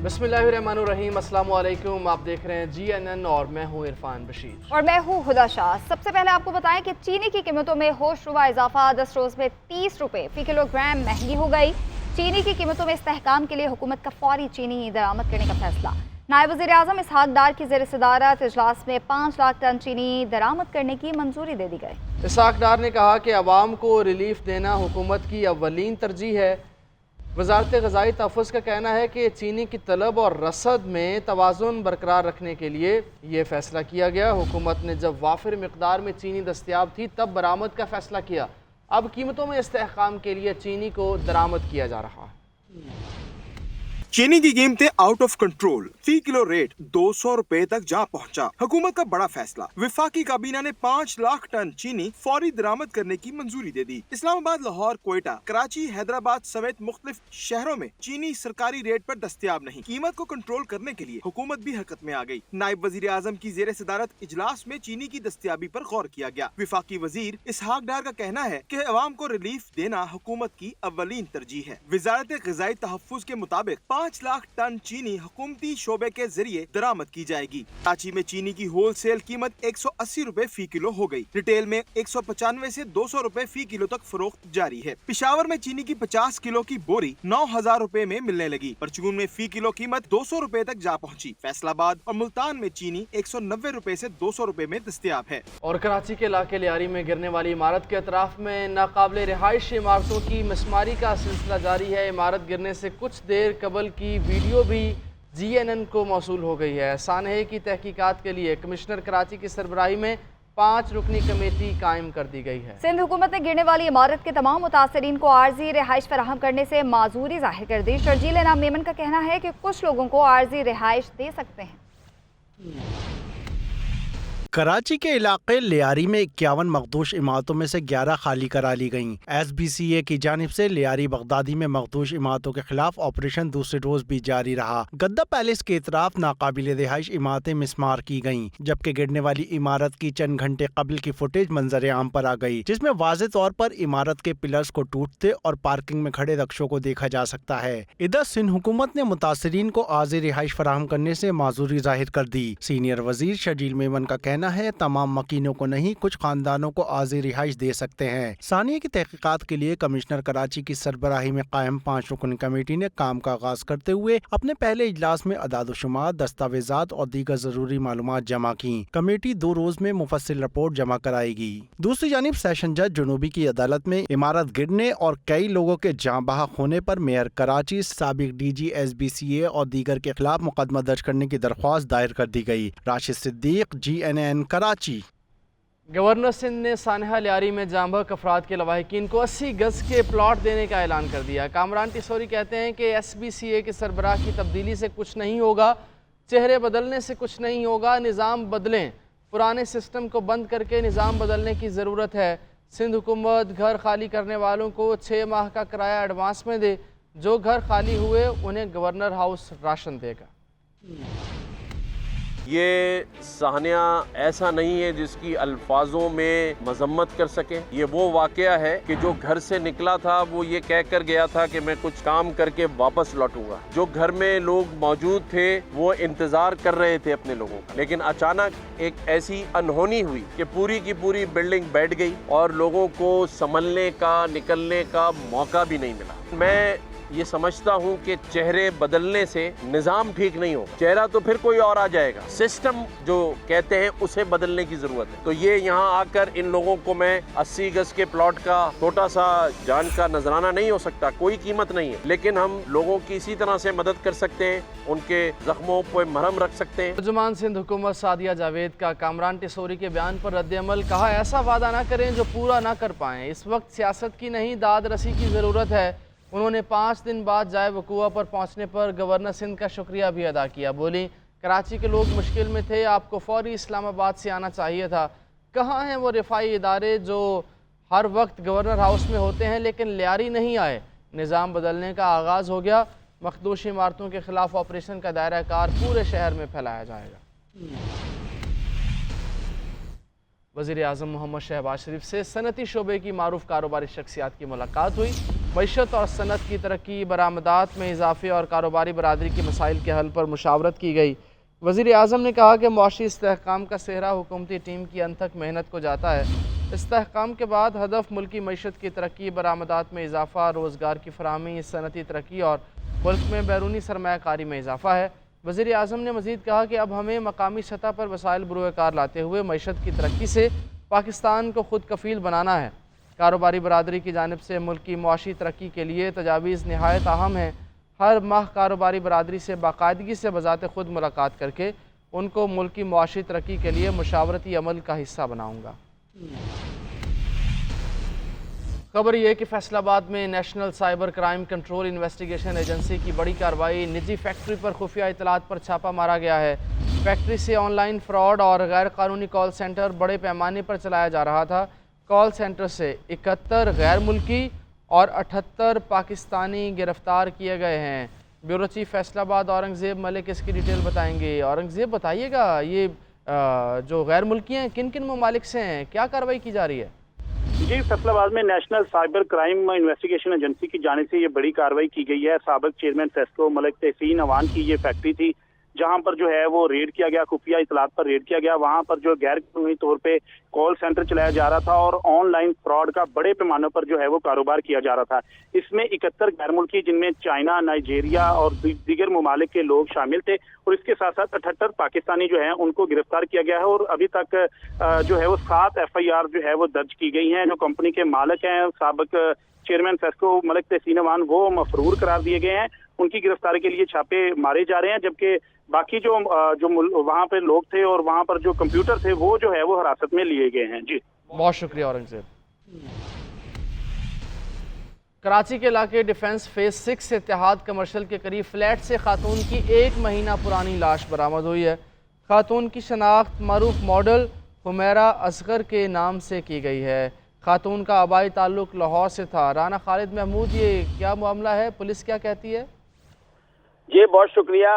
बिस्मिल्लाहिर्रहमानिर्रहीम, अस्सलाम वालेकुम। आप देख रहे हैं GNN और मैं हूँ इरफान बशीर। और मैं हूँ हुदा शाह। सबसे पहले आपको बताएं कि चीनी की कीमतों में होशरुबा इजाफा। 10 रोज में 30 रुपए फी किलोग्राम महंगी हो गई। चीनी की कीमतों में इस्तेहकाम के लिए हुकूमत का फौरी चीनी दरामद करने का फैसला। नायब वज़ीर आज़म इसहाक डार की ज़ेर सदारत इजलास में 5 लाख टन चीनी दरामद करने की मंजूरी दे दी गई। इसहाक डार ने कहा कि अवाम को रिलीफ देना हुकूमत की अव्वलीन तरजीह है। वज़ारत ग़ज़ाई तहफ़्फ़ुज़ का कहना है कि चीनी की तलब और रसद में तवाज़ुन बरकरार रखने के लिए ये फ़ैसला किया गया। हुकूमत ने जब वाफिर मिक़दार में चीनी दस्तयाब थी तब बरामद का फ़ैसला किया। अब कीमतों में इस्तेहकाम के लिए चीनी को दरामद किया जा रहा है। चीनी की कीमतें out of control, fee kilo rate 200 रुपए तक जा पहुंचा। हुकूमत का बड़ा फैसला, विफाकी काबीना ने 5 लाख टन चीनी फौरी दरामद करने की मंजूरी दे दी। इस्लामाबाद, लाहौर, कोयटा, कराची, हैदराबाद समेत मुख्तलिफ शहरों में चीनी सरकारी रेट पर दस्तयाब नहीं। कीमत को कंट्रोल करने के लिए हुकूमत भी हरकत में आ गई। नायब वजीर आजम की जेर सदारत इजलास में चीनी की दस्तयाबी पर गौर किया गया। विफाकी वजीर इसहाक डार का कहना है कि अवाम को रिलीफ देना हुकूमत की अव्वलीन तरजीह है। वजारत ग़ज़ाई तहफ़्फ़ुज़ के मुताबिक 5 लाख टन चीनी हुकूमती शोबे के जरिए दरामद की जाएगी। कराची में चीनी की होल सेल कीमत 180 रुपए फी किलो हो गई। रिटेल में 195 से 200 रुपए फी किलो तक फरोख्त जारी है। पिशावर में चीनी की 50 किलो की बोरी 9,000 रुपए में मिलने लगी। परचून में फी किलो कीमत 200 रुपए तक जा पहुंची। फैसलाबाद और मुल्तान में चीनी 190 रुपए से 200 रुपए में दस्तयाब है। और कराची के इलाके लियारी में गिरने वाली इमारत के अतराफ में नाकाबिल रिहाइश इमारतों की मिसमारी का सिलसिला जारी है। इमारत गिरने से कुछ देर कबल की वीडियो भी GNN को मौसूल हो गई है। सानहे की तहकीकात के लिए कमिश्नर कराची की सरबराही में 5 रुकनी कमेटी कायम कर दी गई है। सिंध हुकूमत ने गिरने वाली इमारत के तमाम मुतासरीन को आर्जी रिहाइश फराहम करने से माजूरी जाहिर कर दी। शर्जील इनाम मेमन का कहना है कि कुछ लोगों को आर्जी रिहाइश दे सकते हैं। कराची के इलाके लियारी में 51 मखदूश इमारतों में से 11 खाली करा ली गईं। SBCA की जानिब से लियारी बगदादी में मखदूश इमारतों के खिलाफ ऑपरेशन दूसरे रोज भी जारी रहा। गद्दा पैलेस के इतराफ नाकाबिल रिहाइश इमारतें मिसमार की गईं, जबकि गिरने वाली इमारत की चंद घंटे कबल की फुटेज मंजर आम पर आ गई, जिसमें वाज़ेह तौर पर इमारत के पिलर्स को टूटते और पार्किंग में खड़े रक्षों को देखा जा सकता है। इधर सिंध हुकूमत ने मुतासरीन को आर्जी रिहाइश फराहम करने से माजूरी जाहिर कर दी। सीनियर वजीर शर्जील मेमन का कहना है तमाम मकीनों को नहीं, कुछ खानदानों को आर्जी रिहाइश दे सकते हैं। सानिया की तहकीकात के लिए कमिश्नर कराची की सरबराही में कायम 5 रुकनी कमेटी ने काम का आगाज करते हुए अपने पहले इजलास में अदाद-ओ-शुमार, दस्तावेजात और दीगर जरूरी मालूमात जमा की। कमेटी 2 रोज में मुफस्सिल रिपोर्ट जमा कराएगी। दूसरी जानिब सेशन जज जुनूबी की अदालत में इमारत गिरने और कई लोगों के जाँ बहक होने पर मेयर कराची, साबिक DG SBCA और दीगर के खिलाफ मुकदमा दर्ज करने की दरख्वास्त दायर कर दी गई। राशिद सिद्दीक, GNN कराची। गवर्नर सिंध ने सानहा लियारी में जांबहक अफराद के लवाहिकीन को 80 गज के प्लॉट देने का ऐलान कर दिया। कामरान टिसोरी कहते हैं कि SBCA के सरबराह की तब्दीली से कुछ नहीं होगा, चेहरे बदलने से कुछ नहीं होगा, निज़ाम बदलें। पुराने सिस्टम को बंद करके निज़ाम बदलने की ज़रूरत है। सिंध हुकूमत घर खाली करने वालों को 6 माह का किराया एडवांस में दे। जो घर खाली हुए उन्हें गवर्नर हाउस राशन देगा। ये साहनिया ऐसा नहीं है जिसकी अल्फाजों में मजम्मत कर सके। ये वो वाकया है कि जो घर से निकला था वो ये कह कर गया था कि मैं कुछ काम करके वापस लौटूंगा। जो घर में लोग मौजूद थे वो इंतजार कर रहे थे अपने लोगों का, लेकिन अचानक एक ऐसी अनहोनी हुई कि पूरी की पूरी बिल्डिंग बैठ गई और लोगों को संभलने का, निकलने का मौका भी नहीं मिला। मैं ये समझता हूँ कि चेहरे बदलने से निज़ाम ठीक नहीं होगा। चेहरा तो फिर कोई और आ जाएगा, सिस्टम जो कहते हैं उसे बदलने की ज़रूरत है। तो ये यहाँ आकर इन लोगों को मैं 80 गज के प्लॉट का छोटा सा जान का नजराना नहीं हो सकता, कोई कीमत नहीं है, लेकिन हम लोगों की इसी तरह से मदद कर सकते हैं, उनके जख्मों पर मरहम रख सकते हैं। तर्जुमान सिंध हुकूमत सादिया जावेद का कामरान टिसोरी के बयान पर रद्द-ए-अमल। कहा, ऐसा वादा ना करें जो पूरा ना कर पाएँ। इस वक्त सियासत की नहीं दाद रसी की ज़रूरत है। उन्होंने 5 दिन बाद जाए वकूआ पर पहुंचने पर गवर्नर सिंध का शुक्रिया भी अदा किया। बोली, कराची के लोग मुश्किल में थे, आपको फौरी इस्लामाबाद से आना चाहिए था। कहाँ हैं वो रिफाई इदारे जो हर वक्त गवर्नर हाउस में होते हैं लेकिन लियारी नहीं आए। निज़ाम बदलने का आगाज़ हो गया। मखदूश इमारतों के खिलाफ ऑपरेशन का दायरा कार पूरे शहर में फैलाया जाएगा। वज़ीर आज़म मोहम्मद शहबाज शरीफ से सनती शोबे की मारूफ कारोबारी शख्सियात की मुलाकात हुई। मईशत और सनत की तरक्की, बरामदात में इजाफे और कारोबारी बरादरी के मसाइल के हल पर मुशावरत की गई। वज़ीर आज़म ने कहा कि मुआशी इस्तेहकाम का सेहरा हुकूमती टीम की अनथक मेहनत को जाता है। इस्तेहकाम के बाद हदफ मुल्की मईशत की तरक्की, बरामदात में इजाफा, रोज़गार की फराहमी, सनती तरक्की और मुल्क में बैरूनी सरमायाकारी में इजाफा है। वज़ीर आज़म ने मज़ीद कहा कि अब हमें मकामी सतह पर वसाइल बुरुकार लाते हुए मईशत की तरक्की से पाकिस्तान को खुद कफ़ील बनाना है। कारोबारी बरादरी की जानिब से मुल्क की मुआशी तरक्की के लिए तजावीज़ नहायत अहम हैं। हर माह कारोबारी बरादरी से बाकायदगी से बज़ात ख़ुद मुलाकात करके उनको मुल्क की मुआशी तरक्की के लिए मुशावरती अमल का हिस्सा बनाऊँगा। खबर ये कि फैसलाबाद में national cyber crime control investigation agency की बड़ी कार्रवाई, निजी फैक्ट्री पर खुफिया इतलात पर छापा मारा गया है। फैक्ट्री से ऑनलाइन फ्रॉड और गैर कानूनी कॉल सेंटर बड़े पैमाने पर चलाया जा रहा था। कॉल सेंटर से 71 गैर मुल्की और 78 पाकिस्तानी गिरफ्तार किए गए हैं। ब्यूरो चीफ फैसलाबाद औरंगज़ेब मलिक इसकी डिटेल बताएंगे। औरंगज़ेब, बताइएगा ये जो गैर मुल्की हैं किन किन ममालिक से हैं, क्या कार्रवाई की जा रही है? जी, फैसलाबाद में national cyber crime investigation agency की जानिब से ये बड़ी कार्रवाई की गई है। साबिक चेयरमैन सेस्को मलिक तहसीन अवान की ये फैक्ट्री थी, जहां पर जो है वो रेड किया गया, खुफिया इतलात पर रेड किया गया। वहां पर जो गैर कानूनी तौर पे कॉल सेंटर चलाया जा रहा था और ऑनलाइन फ्रॉड का बड़े पैमाने पर जो है वो कारोबार किया जा रहा था। इसमें 71 गैर मुल्की, जिनमें चाइना, नाइजीरिया और दीगर ममालिक के लोग शामिल थे, और इसके साथ साथ 78 पाकिस्तानी जो है उनको गिरफ्तार किया गया है। और अभी तक जो है वो 7 FIR जो है वो दर्ज की गई हैं। जो कंपनी के मालिक हैं साबिक चेयरमैन सेस्को मलिक तहसीन अवान, वो मफरूर करार दिए गए हैं। उनकी गिरफ्तारी के लिए छापे मारे जा रहे हैं, जबकि बाकी जो वहाँ पे लोग थे और वहाँ पर जो कंप्यूटर थे वो जो है वो हिरासत में लिए गए हैं। जी, बहुत शुक्रिया औरंगज़ेब। कराची के इलाके डिफेंस फेज 6 से इत्तेहाद कमर्शियल के करीब फ्लैट से खातून की 1 महीना पुरानी लाश बरामद हुई है। खातून की शनाख्त मारूफ मॉडल हुमैरा असगर के नाम से की गई है। खातून का आबाई ताल्लुक लाहौर से था। राना खालिद महमूद, ये क्या मामला है, पुलिस क्या कहती है? जी, बहुत शुक्रिया।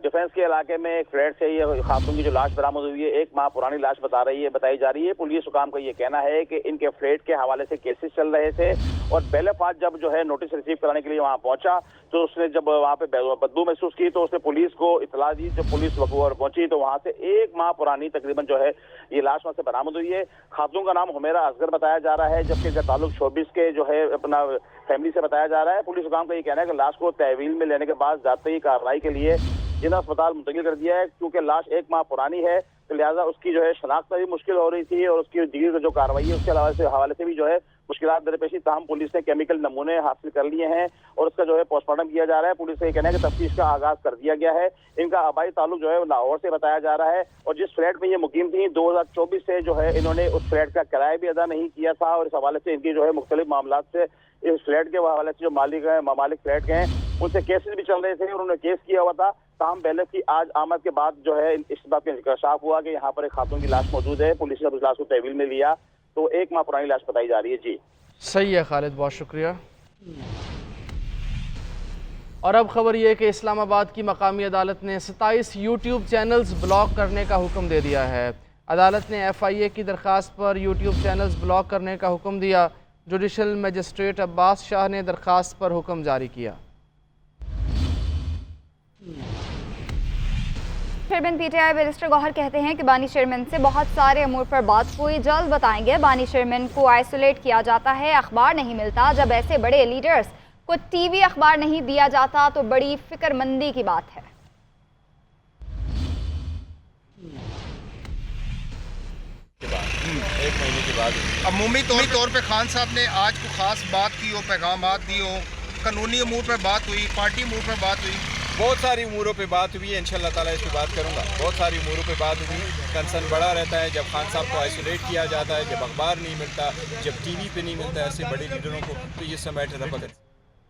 डिफेंस के इलाके में एक फ्लैट से ये खातून की जो लाश बरामद हुई है, 1 माह पुरानी लाश बताई जा रही है। पुलिस हुकाम का ये कहना है कि इनके फ्लैट के हवाले से केसेस चल रहे थे और बेलफाज जब जो है नोटिस रिसीव कराने के लिए वहाँ पहुंचा तो उसने जब वहाँ पे बदबू महसूस की तो उसने पुलिस को इतला दी। जब पुलिस वकूवर पहुंची तो वहाँ से 1 माह पुरानी तकरीबन जो है ये लाश वहाँ से बरामद हुई है। खातून का नाम हुमैरा असगर बताया जा रहा है, जबकि इसका ताल्लुक शोबिस के जो है अपना फैमिली से बताया जा रहा है। पुलिस हुकाम का ये कहना है कि लाश को तहवील में लेने के बाद ज़ाब्ती कार्रवाई के लिए जिला अस्पताल मुंतकिल कर दिया है। क्योंकि लाश 1 माह पुरानी है तो लिहाजा उसकी जो है शनाख्त भी मुश्किल हो रही थी और उसकी दीगर जो कार्रवाई है उसके हवाले से भी जो है मुश्किलात दरपेशी। ताहम पुलिस ने केमिकल नमूने हासिल कर लिए हैं और उसका जो है पोस्टमार्टम किया जा रहा है। पुलिस का ये कहना है कि तफ्तीश का आगाज कर दिया गया है। इनका आबाई ताल्लुक जो है लाहौर से बताया जा रहा है और जिस फ्लैट में ये मुकीम थी 2024 से जो है इन्होंने उस फ्लैट का किराया भी अदा नहीं किया था और इस हवाले से इनकी जो है मुख्तलिफ मामला से इस फ्लैट के हवाले से जो मालिक फ्लैट के हैं उनसे केसेस भी चल रहे थे और उन्होंने केस किया हुआ था। ताहम बैलेंस की आज आमद के बाद जो है इस बात का इंकशाफ हुआ कि यहाँ पर एक खातून की लाश मौजूद है। पुलिस ने उस लाश को तहवील में लिया तो 1 माह पुरानी लाश बताई जा रही है। जी, सही है खालिद, बहुत शुक्रिया। और अब खबर ये कि इस्लामाबाद की मकामी अदालत ने 27 यूट्यूब चैनल्स ब्लॉक करने का हुक्म दे दिया है। अदालत ने FIA की दरख्वास्त पर यूट्यूब चैनल्स ब्लॉक करने का हुक्म दिया। जुडिशल मजिस्ट्रेट अब्बास शाह ने दरख्वास्त पर हुक्म जारी किया। चेयरमैन PTI बैरिस्टर गौहर कहते हैं कि बानी चेयरमैन से बहुत सारे अमूर पर बात हुई, जल्द बताएंगे। बानी चेयरमैन को आइसोलेट किया जाता है, अखबार नहीं मिलता। जब ऐसे बड़े लीडर्स को TV अखबार नहीं दिया जाता तो बड़ी फिक्रमंदी की बात है। एक महीने के बाद अमूमी तौर पे खान साहब ने आज को खास बात की हो, पैगामात दी हो, कानूनी अमूर पर बात हुई, पार्टी अमूर पर बात हुई, बहुत सारी उमूरों पे बात हुई है। इंशाल्लाह ताला इस पे बात करूंगा। बहुत सारी उमूरों पे बात हुई। कंसर्न बड़ा रहता है जब खान साहब को आइसोलेट किया जाता है, जब अखबार नहीं मिलता, जब TV पे नहीं मिलता ऐसे बड़े लीडरों को, तो ये सब मैटर है।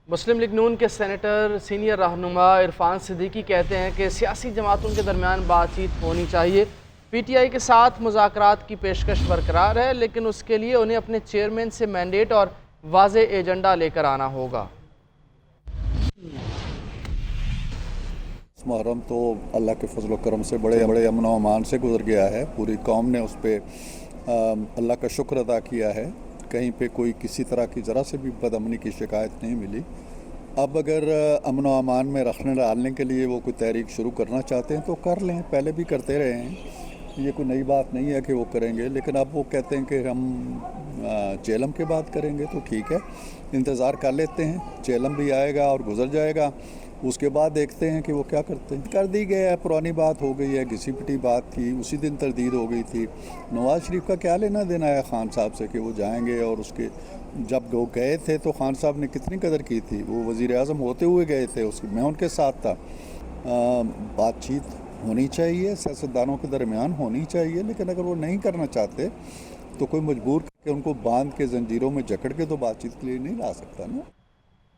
मुस्लिम लीग नून के सेनेटर सीनियर रहनुमा इरफान सिद्दीकी कहते हैं कि सियासी जमातों के दरमियान बातचीत होनी चाहिए। PTI के साथ मुज़ाकरात की पेशकश बरकरार है, लेकिन उसके लिए उन्हें अपने चेयरमैन से मैंडेट और वाज़े एजेंडा लेकर आना होगा। मुहर्रम तो अल्लाह के फजल करम से बड़े बड़े अमन व अमान से गुजर गया है। पूरी कौम ने उस पर अल्लाह का शुक्र अदा किया है कहीं पे कोई किसी तरह की ज़रा से भी बदअमनी की शिकायत नहीं मिली। अब अगर अमन व अमान में रखने डालने के लिए वो कोई तहरीक शुरू करना चाहते हैं तो कर लें, पहले भी करते रहे हैं, ये कोई नई बात नहीं है कि वो करेंगे। लेकिन अब वो कहते हैं कि हम चेलम के बाद करेंगे, तो ठीक है, इंतज़ार कर लेते हैं, चेलम भी आएगा और गुजर जाएगा, उसके बाद देखते हैं कि वो क्या करते हैं। कर दी गई है, पुरानी बात हो गई है, घिसी पिटी बात थी, उसी दिन तरदीद हो गई थी। नवाज़ शरीफ का क्या लेना देना है खान साहब से कि वो जाएंगे, और उसके जब वो गए थे तो खान साहब ने कितनी कदर की थी, वो वज़ीर आज़म होते हुए गए थे, उसकी मैं उनके साथ था। बातचीत होनी चाहिए, सियासतदानों के दरमियान होनी चाहिए, लेकिन अगर वो नहीं करना चाहते तो कोई मजबूर करके उनको बांध के जंजीरों में जकड़ के तो बातचीत के लिए नहीं ला सकता ना।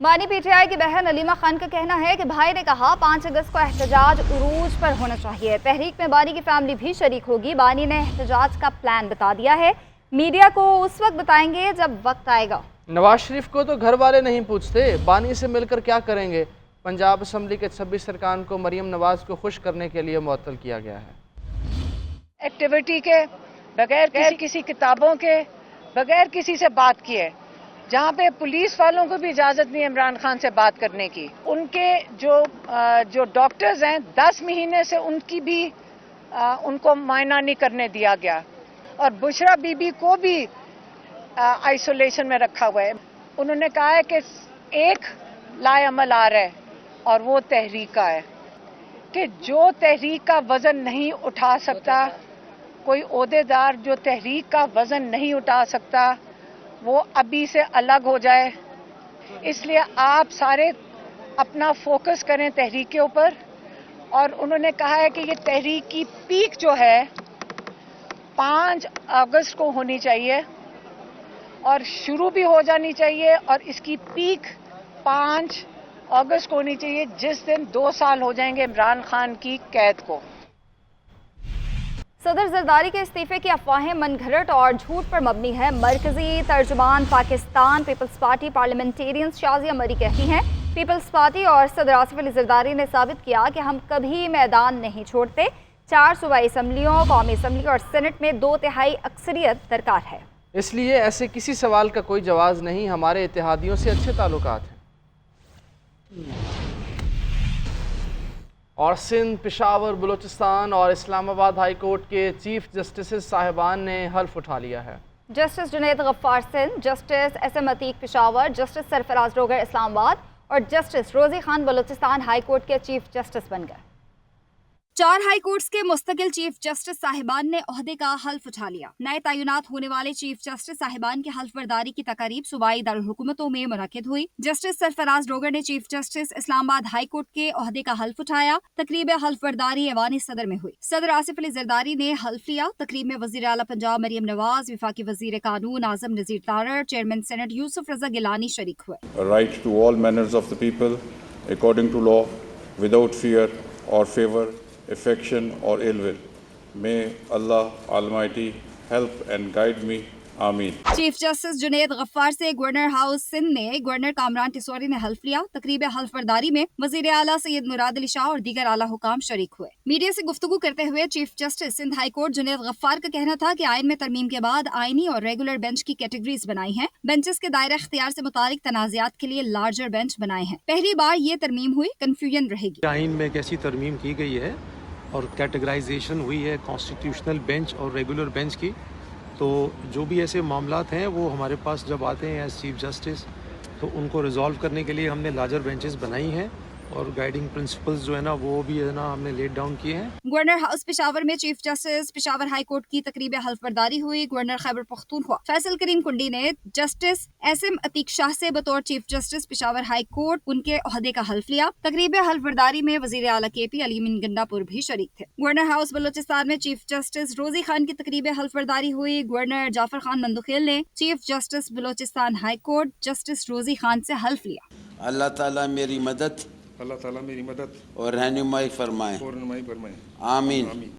मानी पीटीआई की बहन अलीमा खान का कहना है कि भाई ने कहा 5 अगस्त को एहतजाज उरूज पर होना चाहिए। तहरीक में बानी की फैमिली भी शरीक होगी। बानी ने एहतजाज का प्लान बता दिया है, मीडिया को उस वक्त बताएंगे जब वक्त आएगा। नवाज शरीफ को तो घर वाले नहीं पूछते, बानी से मिलकर क्या करेंगे। पंजाब असम्बली के 26 अरकान को मरियम नवाज को खुश करने के लिए मुअत्तल किया गया है। एक्टिविटी के बगैर किसी किताबों के, बगैर किसी से बात किए, जहाँ पे पुलिस वालों को भी इजाजत नहीं है इमरान खान से बात करने की। उनके जो डॉक्टर्स हैं 10 महीने से उनकी भी उनको मायना नहीं करने दिया गया, और बुशरा बीबी को भी आइसोलेशन में रखा हुआ है। उन्होंने कहा है कि एक लाएअमल आ रहा है और वो तहरीक का है, कि जो तहरीक का वजन नहीं उठा सकता, कोई ओहदेदार जो तहरीक का वजन नहीं उठा सकता, वो अभी से अलग हो जाए। इसलिए आप सारे अपना फोकस करें तहरीक के ऊपर। और उन्होंने कहा है कि ये तहरीक की पीक जो है 5 अगस्त को होनी चाहिए, और शुरू भी हो जानी चाहिए, और इसकी पीक 5 अगस्त को होनी चाहिए, जिस दिन 2 साल हो जाएंगे इमरान खान की कैद को। सदर जरदारी के इस्तीफे की अफवाहें मनगढ़ंत और झूठ पर मबनी है। मरकजी तर्जुमान Pakistan People's Party parliamentarian Shazia Marri कहती हैं, पीपल्स पार्टी और सदर आसिफ अली जरदारी ने साबित किया कि हम कभी मैदान नहीं छोड़ते। 4 सूबाई असम्बलियों, कौमी असम्बली और सेनेट में 2/3 अक्सरियत दरकार है, इसलिए ऐसे किसी सवाल का कोई जवाब नहीं। हमारे इत्तेहादियों से अच्छे ताल्लुकात हैं। और सिंध, पेशावर, बलूचिस्तान और इस्लामाबाद हाई कोर्ट के चीफ जस्टिस साहिबान ने हल्फ उठा लिया है। Justice Junaid Ghaffar Sindh, justice SM Ateeq Peshawar, justice Sarfaraz Dogar Islamabad और justice Rozi Khan Balochistan high court के चीफ जस्टिस बन गए। 4 हाई कोर्ट्स के मुस्तकिल चीफ जस्टिस साहिबान ने ओहदे का हल्फ उठा लिया। नए तैनात होने वाले चीफ जस्टिस साहिबान की हल्फ बर्दारी की तकारीब सूबाई दारुल-हुकूमतों में मुनक्किद हुई। जस्टिस सरफराज डोगर ने chief justice Islamabad high court के ओहदे का हल्फ उठाया। तकरीब हल्फ बर्दारी ऐवान सदर में हुई। सदर आसिफ अली जरदारी ने हल्फ लिया। तकरीब में वजीर आला पंजाब मरियम नवाज, वफाकी वजीर कानून आजम नजीर तारड़, चेयरमैन सेनेट यूसुफ रजा गिलानी शरीक हुए। Right to all manners of the people according to law without fear और favour, affection or ill will. May Allah Almighty help and guide me. आमीन। चीफ जस्टिस जुनैद गफ्फार से गवर्नर हाउस सिंध में गवर्नर कामरान टिसोरी ने हल्फ लिया। तकरीब हल्फ बर्दारी में वजीर आला सैयद मुराद अली शाह और दीगर आला हुकाम शरीक हुए। मीडिया से गुफ्तगू करते हुए chief justice Sindh high court Junaid Ghaffar का कहना था कि आइन में तरमीम के बाद आइनी और रेगुलर बेंच की कैटेगरीज बनाई हैं। बेंचेस के दायरा इख्तियार से मुतालिक तनाज़ात के लिए लार्जर बेंच बनाए हैं। पहली बार ये तरमीम हुई, कंफ्यूजन रहेगी। आइन में कैसी तरमीम की गई है और कैटेगराइजेशन हुई है कॉन्स्टिट्यूशनल बेंच और रेगुलर बेंच की, तो जो भी ऐसे मामलात हैं वो हमारे पास जब आते हैं एज चीफ जस्टिस, तो उनको रिजॉल्व करने के लिए हमने लार्जर बेंचेस बनाई हैं और गाइडिंग प्रिंसिपल्स जो है ना वो भी है ना हमने लेट डाउन किए हैं। गवर्नर हाउस पेशावर में chief justice Peshawar high court की तकरीब हल्फ बर्दारी हुई। गवर्नर खैबर पख्तूनख्वा फैसल करीम कुंडी ने जस्टिस SM अतीक शाह से बतौर chief justice Peshawar high court उनके ओहदे का हल्फ लिया। तकरीब हल्फ बर्दारी में वजीर आला KP अलीमीन गंडापुर भी शरीक थे। गवर्नर हाउस बलूचिस्तान में चीफ जस्टिस रोजी खान की तकरीब हल्फ बर्दारी हुई। गवर्नर जाफर खान मंदुखेल ने chief justice Balochistan high court justice Rozi Khan से हल्फ लिया। अल्लाह ताला मेरी मदद अल्लाह ताला मेरी मदद और रहनुमाई फरमाए। और रहनुमाई फरमाए। आमीन।